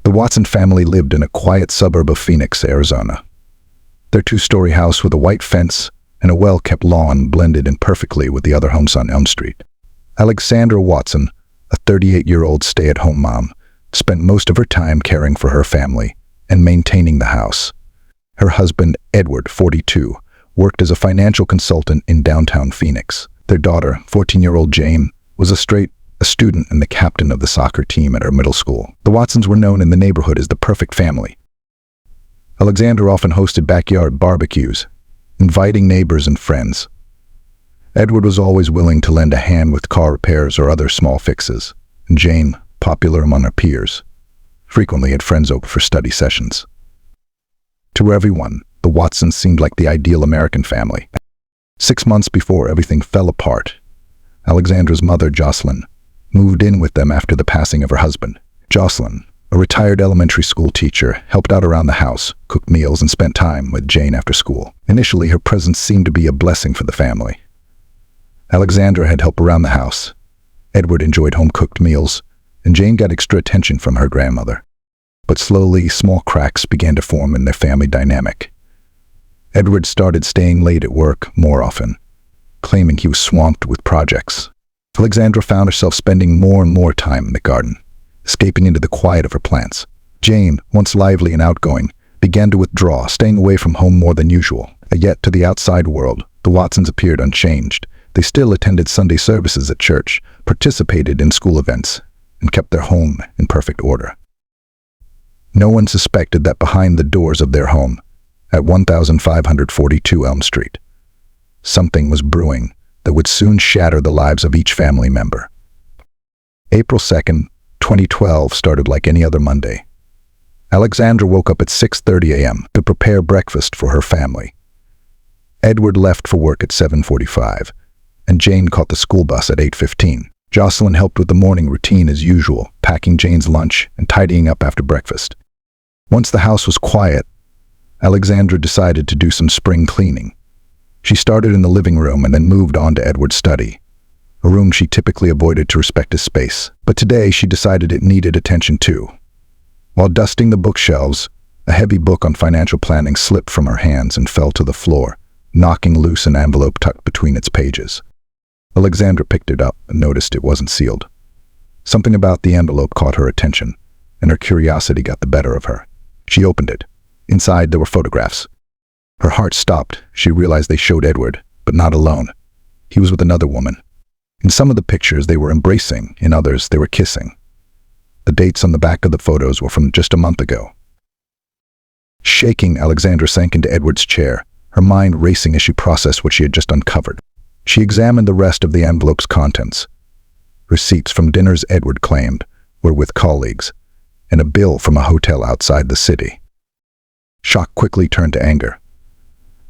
The Watson family lived in a quiet suburb of Phoenix, Arizona. Their two-story house with a white fence and a well-kept lawn blended in perfectly with the other homes on Elm Street. Alexandra Watson, a 38-year-old stay-at-home mom, spent most of her time caring for her family and maintaining the house. Her husband, Edward, 42, worked as a financial consultant in downtown Phoenix. Their daughter, 14-year-old Jane, was a student and the captain of the soccer team at her middle school. The Watsons were known in the neighborhood as the perfect family. Alexandra often hosted backyard barbecues, inviting neighbors and friends. Edward was always willing to lend a hand with car repairs or other small fixes, and Jane, popular among her peers, frequently had friends over for study sessions. To everyone, the Watsons seemed like the ideal American family. 6 months before everything fell apart, Alexandra's mother, Jocelyn, moved in with them after the passing of her husband. Jocelyn, a retired elementary school teacher, helped out around the house, cooked meals, and spent time with Jane after school. Initially, her presence seemed to be a blessing for the family. Alexandra had help around the house. Edward enjoyed home-cooked meals, and Jane got extra attention from her grandmother. But slowly, small cracks began to form in their family dynamic. Edward started staying late at work more often, claiming he was swamped with projects. Alexandra found herself spending more and more time in the garden, escaping into the quiet of her plants. Jane, once lively and outgoing, began to withdraw, staying away from home more than usual. Yet to the outside world, the Watsons appeared unchanged. They still attended Sunday services at church, participated in school events, and kept their home in perfect order. No one suspected that behind the doors of their home, at 1542 Elm Street, something was brewing that would soon shatter the lives of each family member. April 2nd, 2012 started like any other Monday. Alexandra woke up at 6:30 a.m. to prepare breakfast for her family. Edward left for work at 7:45, and Jane caught the school bus at 8:15. Jocelyn helped with the morning routine as usual, packing Jane's lunch and tidying up after breakfast. Once the house was quiet, Alexandra decided to do some spring cleaning. She started in the living room and then moved on to Edward's study, a room she typically avoided to respect his space. But today she decided it needed attention too. While dusting the bookshelves, a heavy book on financial planning slipped from her hands and fell to the floor, knocking loose an envelope tucked between its pages. Alexandra picked it up and noticed it wasn't sealed. Something about the envelope caught her attention, and her curiosity got the better of her. She opened it. Inside, there were photographs. Her heart stopped. She realized they showed Edward, but not alone. He was with another woman. In some of the pictures, they were embracing. In others, they were kissing. The dates on the back of the photos were from just a month ago. Shaking, Alexandra sank into Edward's chair, her mind racing as she processed what she had just uncovered. She examined the rest of the envelope's contents. Receipts from dinners Edward claimed were with colleagues, and a bill from a hotel outside the city. Shock quickly turned to anger.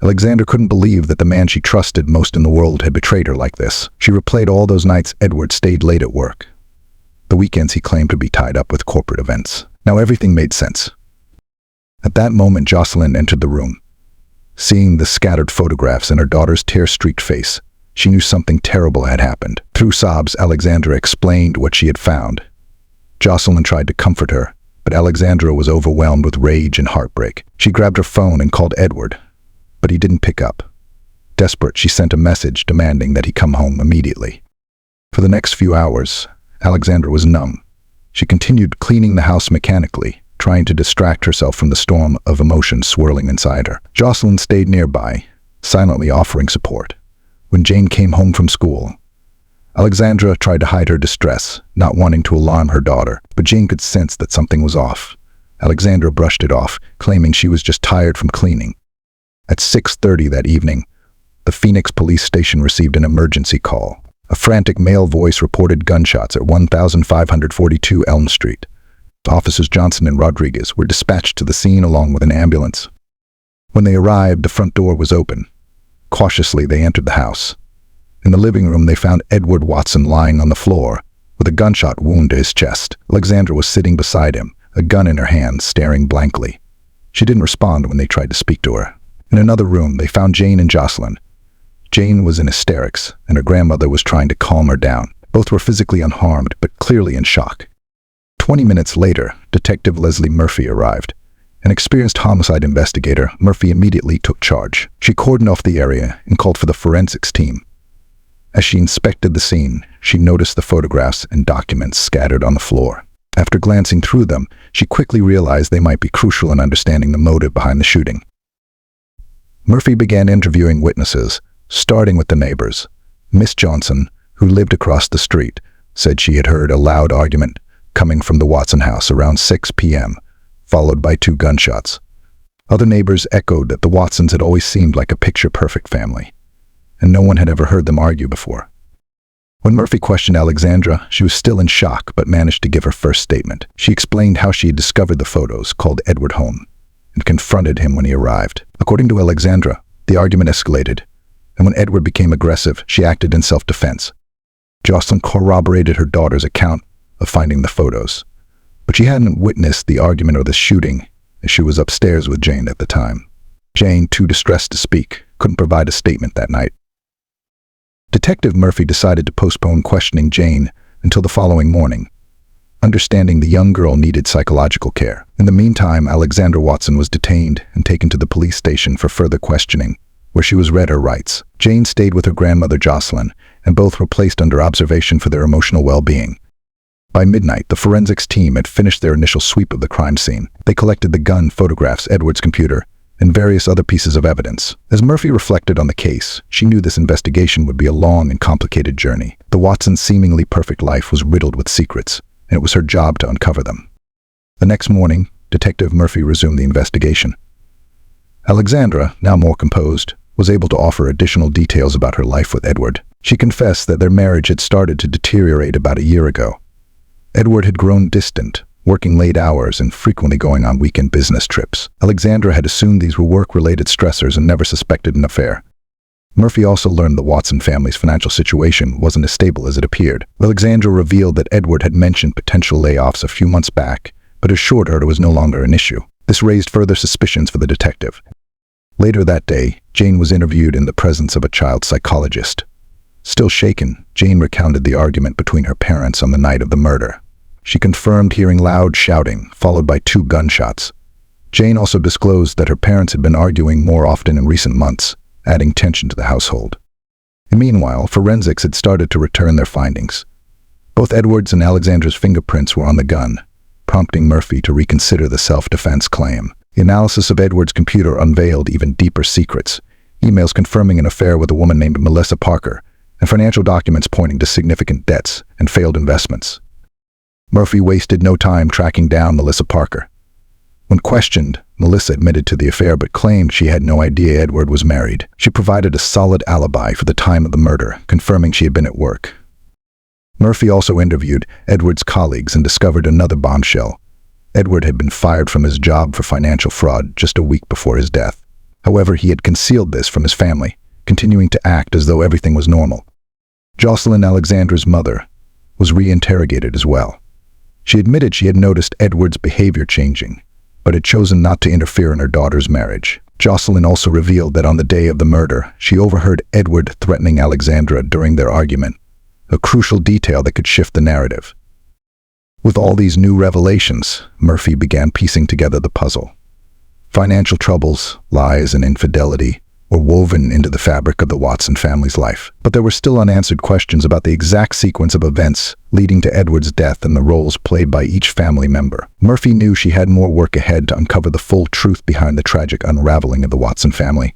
Alexandra couldn't believe that the man she trusted most in the world had betrayed her like this. She replayed all those nights Edward stayed late at work, the weekends he claimed to be tied up with corporate events. Now everything made sense. At that moment, Jocelyn entered the room. Seeing the scattered photographs and her daughter's tear-streaked face, she knew something terrible had happened. Through sobs, Alexandra explained what she had found. Jocelyn tried to comfort her, but Alexandra was overwhelmed with rage and heartbreak. She grabbed her phone and called Edward, but he didn't pick up. Desperate, she sent a message demanding that he come home immediately. For the next few hours, Alexandra was numb. She continued cleaning the house mechanically, trying to distract herself from the storm of emotions swirling inside her. Jocelyn stayed nearby, silently offering support. When Jane came home from school, Alexandra tried to hide her distress, not wanting to alarm her daughter, but Jane could sense that something was off. Alexandra brushed it off, claiming she was just tired from cleaning. At 6:30 that evening, the Phoenix police station received an emergency call. A frantic male voice reported gunshots at 1542 Elm Street. Officers Johnson and Rodriguez were dispatched to the scene along with an ambulance. When they arrived, the front door was open. Cautiously, they entered the house. In the living room, they found Edward Watson lying on the floor, with a gunshot wound to his chest. Alexandra was sitting beside him, a gun in her hand, staring blankly. She didn't respond when they tried to speak to her. In another room, they found Jane and Jocelyn. Jane was in hysterics, and her grandmother was trying to calm her down. Both were physically unharmed, but clearly in shock. 20 minutes later, Detective Leslie Murphy arrived. An experienced homicide investigator, Murphy immediately took charge. She cordoned off the area and called for the forensics team. As she inspected the scene, she noticed the photographs and documents scattered on the floor. After glancing through them, she quickly realized they might be crucial in understanding the motive behind the shooting. Murphy began interviewing witnesses, starting with the neighbors. Miss Johnson, who lived across the street, said she had heard a loud argument coming from the Watson house around 6 p.m., followed by 2 gunshots. Other neighbors echoed that the Watsons had always seemed like a picture-perfect family, and no one had ever heard them argue before. When Murphy questioned Alexandra, she was still in shock but managed to give her first statement. She explained how she had discovered the photos, called Edward home, and confronted him when he arrived. According to Alexandra, the argument escalated, and when Edward became aggressive, she acted in self-defense. Jocelyn corroborated her daughter's account of finding the photos, but she hadn't witnessed the argument or the shooting, as she was upstairs with Jane at the time. Jane, too distressed to speak, couldn't provide a statement that night. Detective Murphy decided to postpone questioning Jane until the following morning, understanding the young girl needed psychological care. In the meantime, Alexandra Watson was detained and taken to the police station for further questioning, where she was read her rights. Jane stayed with her grandmother Jocelyn, and both were placed under observation for their emotional well-being. By midnight, the forensics team had finished their initial sweep of the crime scene. They collected the gun, photographs, Edward's computer, and various other pieces of evidence. As Murphy reflected on the case, she knew this investigation would be a long and complicated journey. The Watsons' seemingly perfect life was riddled with secrets, and it was her job to uncover them. The next morning, Detective Murphy resumed the investigation. Alexandra, now more composed, was able to offer additional details about her life with Edward. She confessed that their marriage had started to deteriorate about a year ago. Edward had grown distant, working late hours and frequently going on weekend business trips. Alexandra had assumed these were work-related stressors and never suspected an affair. Murphy also learned the Watson family's financial situation wasn't as stable as it appeared. Alexandra revealed that Edward had mentioned potential layoffs a few months back, but assured her it was no longer an issue. This raised further suspicions for the detective. Later that day, Jane was interviewed in the presence of a child psychologist. Still shaken, Jane recounted the argument between her parents on the night of the murder. She confirmed hearing loud shouting, followed by 2 gunshots. Jane also disclosed that her parents had been arguing more often in recent months, adding tension to the household. And meanwhile, forensics had started to return their findings. Both Edward's and Alexandra's fingerprints were on the gun, prompting Murphy to reconsider the self-defense claim. The analysis of Edward's computer unveiled even deeper secrets, emails confirming an affair with a woman named Melissa Parker, and financial documents pointing to significant debts and failed investments. Murphy wasted no time tracking down Melissa Parker. When questioned, Melissa admitted to the affair but claimed she had no idea Edward was married. She provided a solid alibi for the time of the murder, confirming she had been at work. Murphy also interviewed Edward's colleagues and discovered another bombshell. Edward had been fired from his job for financial fraud just a week before his death. However, he had concealed this from his family, continuing to act as though everything was normal. Jocelyn, Alexandra's mother, was re-interrogated as well. She admitted she had noticed Edward's behavior changing, but had chosen not to interfere in her daughter's marriage. Jocelyn also revealed that on the day of the murder, she overheard Edward threatening Alexandra during their argument, a crucial detail that could shift the narrative. With all these new revelations, Murphy began piecing together the puzzle. Financial troubles, lies, and infidelity were woven into the fabric of the Watson family's life. But there were still unanswered questions about the exact sequence of events leading to Edward's death and the roles played by each family member. Murphy knew she had more work ahead to uncover the full truth behind the tragic unraveling of the Watson family.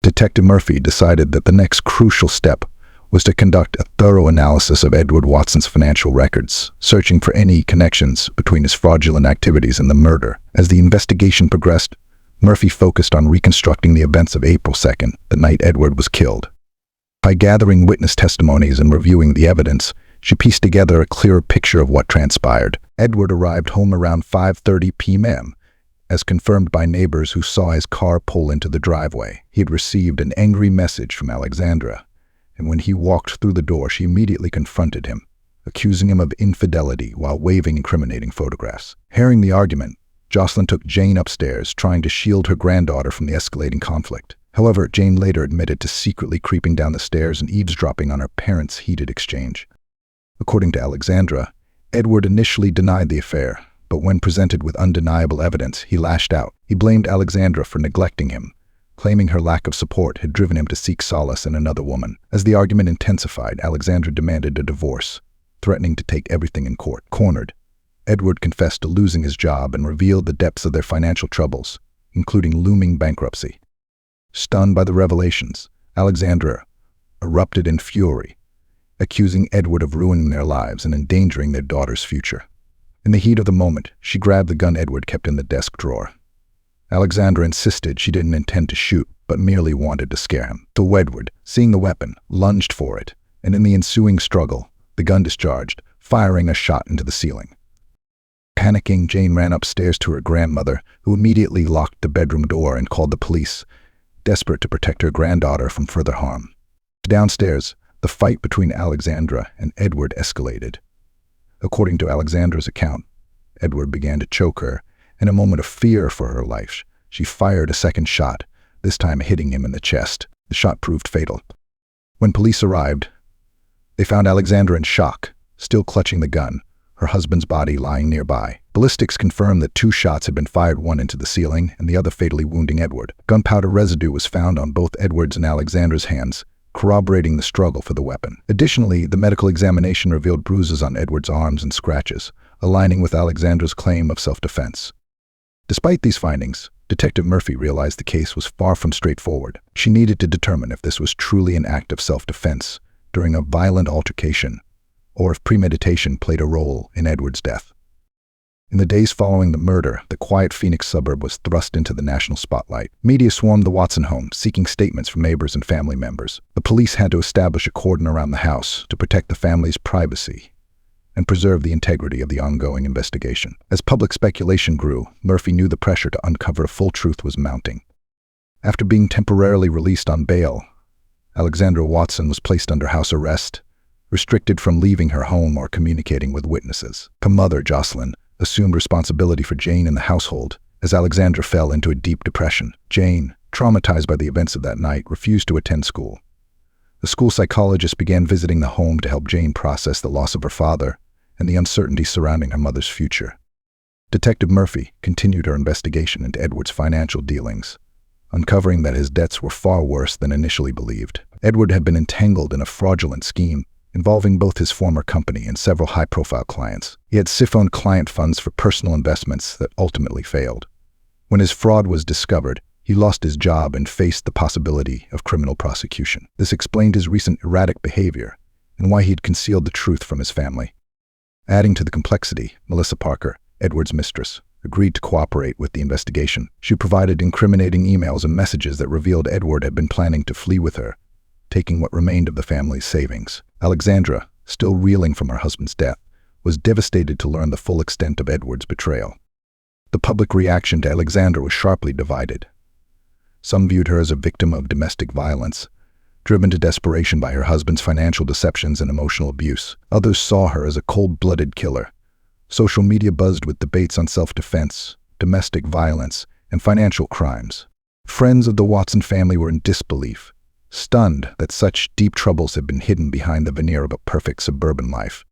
Detective Murphy decided that the next crucial step was to conduct a thorough analysis of Edward Watson's financial records, searching for any connections between his fraudulent activities and the murder. As the investigation progressed, Murphy focused on reconstructing the events of April 2nd, the night Edward was killed. By gathering witness testimonies and reviewing the evidence, she pieced together a clearer picture of what transpired. Edward arrived home around 5:30 p.m., as confirmed by neighbors who saw his car pull into the driveway. He had received an angry message from Alexandra, and when he walked through the door, she immediately confronted him, accusing him of infidelity while waving incriminating photographs. Hearing the argument, Jocelyn took Jane upstairs, trying to shield her granddaughter from the escalating conflict. However, Jane later admitted to secretly creeping down the stairs and eavesdropping on her parents' heated exchange. According to Alexandra, Edward initially denied the affair, but when presented with undeniable evidence, he lashed out. He blamed Alexandra for neglecting him, claiming her lack of support had driven him to seek solace in another woman. As the argument intensified, Alexandra demanded a divorce, threatening to take everything in court. Cornered, Edward confessed to losing his job and revealed the depths of their financial troubles, including looming bankruptcy. Stunned by the revelations, Alexandra erupted in fury, accusing Edward of ruining their lives and endangering their daughter's future. In the heat of the moment, she grabbed the gun Edward kept in the desk drawer. Alexandra insisted she didn't intend to shoot, but merely wanted to scare him. So Edward, seeing the weapon, lunged for it, and in the ensuing struggle, the gun discharged, firing a shot into the ceiling. Panicking, Jane ran upstairs to her grandmother, who immediately locked the bedroom door and called the police, desperate to protect her granddaughter from further harm. Downstairs, the fight between Alexandra and Edward escalated. According to Alexandra's account, Edward began to choke her. In a moment of fear for her life, she fired a second shot, this time hitting him in the chest. The shot proved fatal. When police arrived, they found Alexandra in shock, still clutching the gun, her husband's body lying nearby. Ballistics confirmed that 2 shots had been fired, one into the ceiling and the other fatally wounding Edward. Gunpowder residue was found on both Edward's and Alexandra's hands, corroborating the struggle for the weapon. Additionally, the medical examination revealed bruises on Edward's arms and scratches, aligning with Alexandra's claim of self-defense. Despite these findings, Detective Murphy realized the case was far from straightforward. She needed to determine if this was truly an act of self-defense during a violent altercation, or if premeditation played a role in Edward's death. In the days following the murder, the quiet Phoenix suburb was thrust into the national spotlight. Media swarmed the Watson home, seeking statements from neighbors and family members. The police had to establish a cordon around the house to protect the family's privacy and preserve the integrity of the ongoing investigation. As public speculation grew, Murphy knew the pressure to uncover a full truth was mounting. After being temporarily released on bail, Alexandra Watson was placed under house arrest, restricted from leaving her home or communicating with witnesses. Her mother, Jocelyn, assumed responsibility for Jane and the household, as Alexandra fell into a deep depression. Jane, traumatized by the events of that night, refused to attend school. The school psychologist began visiting the home to help Jane process the loss of her father and the uncertainty surrounding her mother's future. Detective Murphy continued her investigation into Edward's financial dealings, uncovering that his debts were far worse than initially believed. Edward had been entangled in a fraudulent scheme involving both his former company and several high-profile clients. He had siphoned client funds for personal investments that ultimately failed. When his fraud was discovered, he lost his job and faced the possibility of criminal prosecution. This explained his recent erratic behavior and why he had concealed the truth from his family. Adding to the complexity, Melissa Parker, Edward's mistress, agreed to cooperate with the investigation. She provided incriminating emails and messages that revealed Edward had been planning to flee with her, taking what remained of the family's savings. Alexandra, still reeling from her husband's death, was devastated to learn the full extent of Edward's betrayal. The public reaction to Alexandra was sharply divided. Some viewed her as a victim of domestic violence, driven to desperation by her husband's financial deceptions and emotional abuse. Others saw her as a cold-blooded killer. Social media buzzed with debates on self-defense, domestic violence, and financial crimes. Friends of the Watson family were in disbelief, stunned that such deep troubles had been hidden behind the veneer of a perfect suburban life.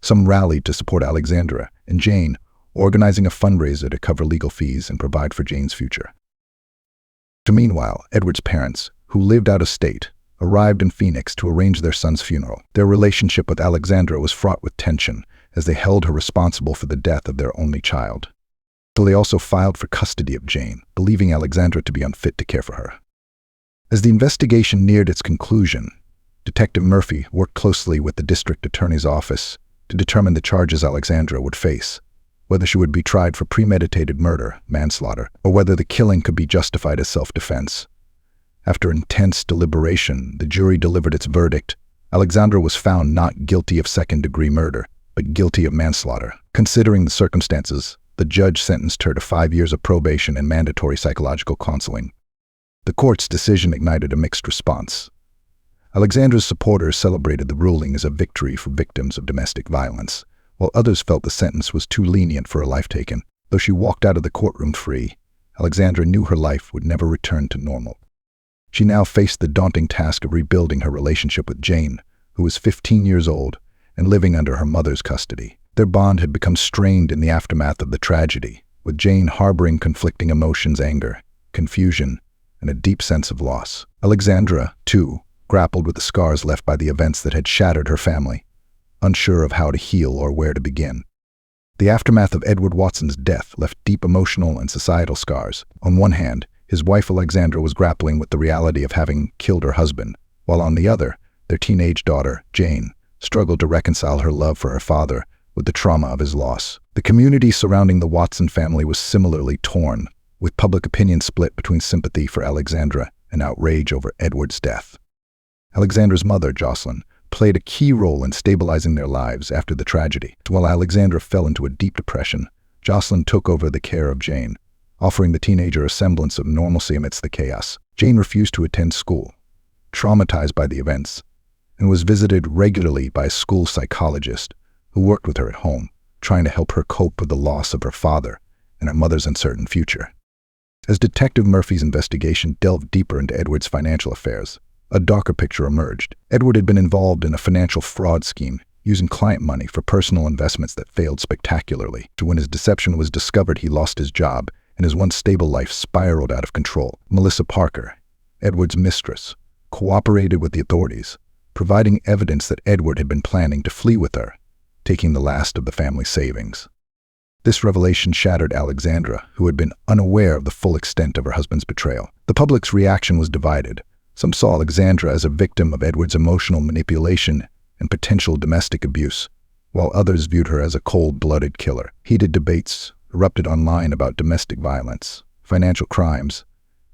Some rallied to support Alexandra and Jane, organizing a fundraiser to cover legal fees and provide for Jane's future. Meanwhile, Edward's parents, who lived out of state, arrived in Phoenix to arrange their son's funeral. Their relationship with Alexandra was fraught with tension, as they held her responsible for the death of their only child. So they also filed for custody of Jane, believing Alexandra to be unfit to care for her. As the investigation neared its conclusion, Detective Murphy worked closely with the district attorney's office to determine the charges Alexandra would face, whether she would be tried for premeditated murder, manslaughter, or whether the killing could be justified as self-defense. After intense deliberation, the jury delivered its verdict. Alexandra was found not guilty of second-degree murder, but guilty of manslaughter. Considering the circumstances, the judge sentenced her to 5 years of probation and mandatory psychological counseling. The court's decision ignited a mixed response. Alexandra's supporters celebrated the ruling as a victory for victims of domestic violence, while others felt the sentence was too lenient for a life taken. Though she walked out of the courtroom free, Alexandra knew her life would never return to normal. She now faced the daunting task of rebuilding her relationship with Jane, who was 15 years old and living under her mother's custody. Their bond had become strained in the aftermath of the tragedy, with Jane harboring conflicting emotions: anger, confusion, and a deep sense of loss. Alexandra, too, grappled with the scars left by the events that had shattered her family, unsure of how to heal or where to begin. The aftermath of Edward Watson's death left deep emotional and societal scars. On one hand, his wife Alexandra was grappling with the reality of having killed her husband, while on the other, their teenage daughter, Jane, struggled to reconcile her love for her father with the trauma of his loss. The community surrounding the Watson family was similarly torn, with public opinion split between sympathy for Alexandra and outrage over Edward's death. Alexandra's mother, Jocelyn, played a key role in stabilizing their lives after the tragedy. While Alexandra fell into a deep depression, Jocelyn took over the care of Jane, offering the teenager a semblance of normalcy amidst the chaos. Jane refused to attend school, traumatized by the events, and was visited regularly by a school psychologist who worked with her at home, trying to help her cope with the loss of her father and her mother's uncertain future. As Detective Murphy's investigation delved deeper into Edward's financial affairs, a darker picture emerged. Edward had been involved in a financial fraud scheme, using client money for personal investments that failed spectacularly. When his deception was discovered, he lost his job, and his once stable life spiraled out of control. Melissa Parker, Edward's mistress, cooperated with the authorities, providing evidence that Edward had been planning to flee with her, taking the last of the family's savings. This revelation shattered Alexandra, who had been unaware of the full extent of her husband's betrayal. The public's reaction was divided. Some saw Alexandra as a victim of Edward's emotional manipulation and potential domestic abuse, while others viewed her as a cold-blooded killer. Heated debates erupted online about domestic violence, financial crimes,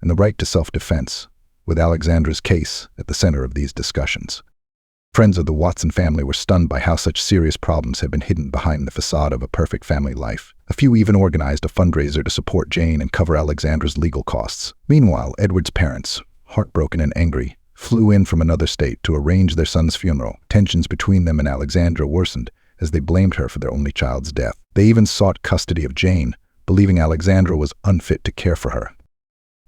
and the right to self-defense, with Alexandra's case at the center of these discussions. Friends of the Watson family were stunned by how such serious problems had been hidden behind the facade of a perfect family life. A few even organized a fundraiser to support Jane and cover Alexandra's legal costs. Meanwhile, Edward's parents, heartbroken and angry, flew in from another state to arrange their son's funeral. Tensions between them and Alexandra worsened as they blamed her for their only child's death. They even sought custody of Jane, believing Alexandra was unfit to care for her.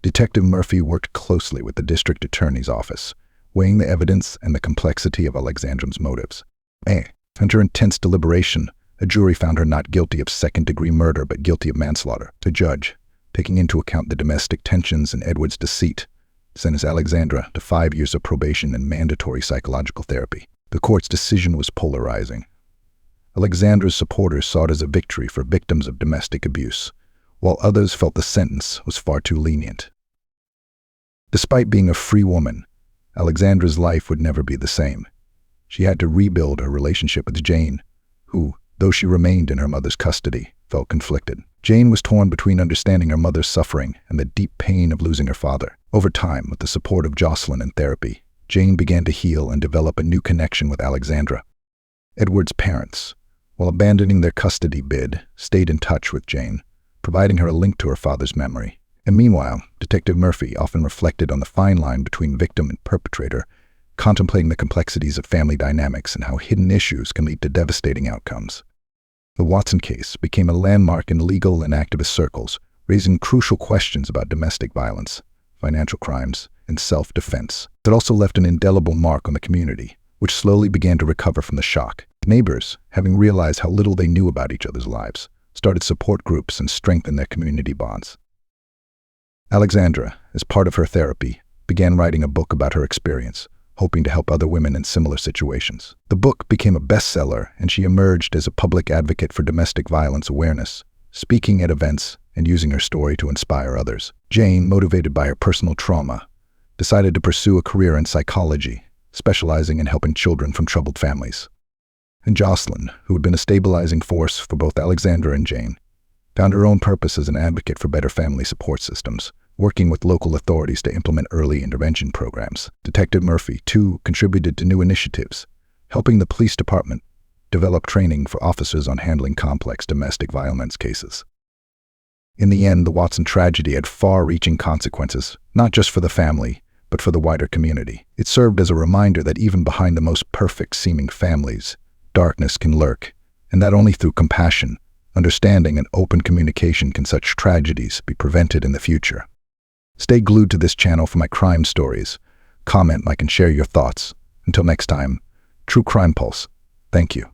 Detective Murphy worked closely with the district attorney's office, weighing the evidence and the complexity of Alexandra's motives. After intense deliberation, a jury found her not guilty of second-degree murder but guilty of manslaughter. The judge, taking into account the domestic tensions and Edward's deceit, sentenced Alexandra to 5 years of probation and mandatory psychological therapy. The court's decision was polarizing. Alexandra's supporters saw it as a victory for victims of domestic abuse, while others felt the sentence was far too lenient. Despite being a free woman, Alexandra's life would never be the same. She had to rebuild her relationship with Jane, who, though she remained in her mother's custody, felt conflicted. Jane was torn between understanding her mother's suffering and the deep pain of losing her father. Over time, with the support of Jocelyn and therapy, Jane began to heal and develop a new connection with Alexandra. Edward's parents, while abandoning their custody bid, stayed in touch with Jane, providing her a link to her father's memory. And meanwhile, Detective Murphy often reflected on the fine line between victim and perpetrator, contemplating the complexities of family dynamics and how hidden issues can lead to devastating outcomes. The Watson case became a landmark in legal and activist circles, raising crucial questions about domestic violence, financial crimes, and self-defense. It also left an indelible mark on the community, which slowly began to recover from the shock. Neighbors, having realized how little they knew about each other's lives, started support groups and strengthened their community bonds. Alexandra, as part of her therapy, began writing a book about her experience, hoping to help other women in similar situations. The book became a bestseller, and she emerged as a public advocate for domestic violence awareness, speaking at events and using her story to inspire others. Jane, motivated by her personal trauma, decided to pursue a career in psychology, specializing in helping children from troubled families. And Jocelyn, who had been a stabilizing force for both Alexandra and Jane, found her own purpose as an advocate for better family support systems, working with local authorities to implement early intervention programs. Detective Murphy, too, contributed to new initiatives, helping the police department develop training for officers on handling complex domestic violence cases. In the end, the Watson tragedy had far-reaching consequences, not just for the family, but for the wider community. It served as a reminder that even behind the most perfect-seeming families, darkness can lurk, and that only through compassion, understanding, and open communication can such tragedies be prevented in the future. Stay glued to this channel for my crime stories. Comment, like, and share your thoughts. Until next time, True Crime Pulse, Thank you.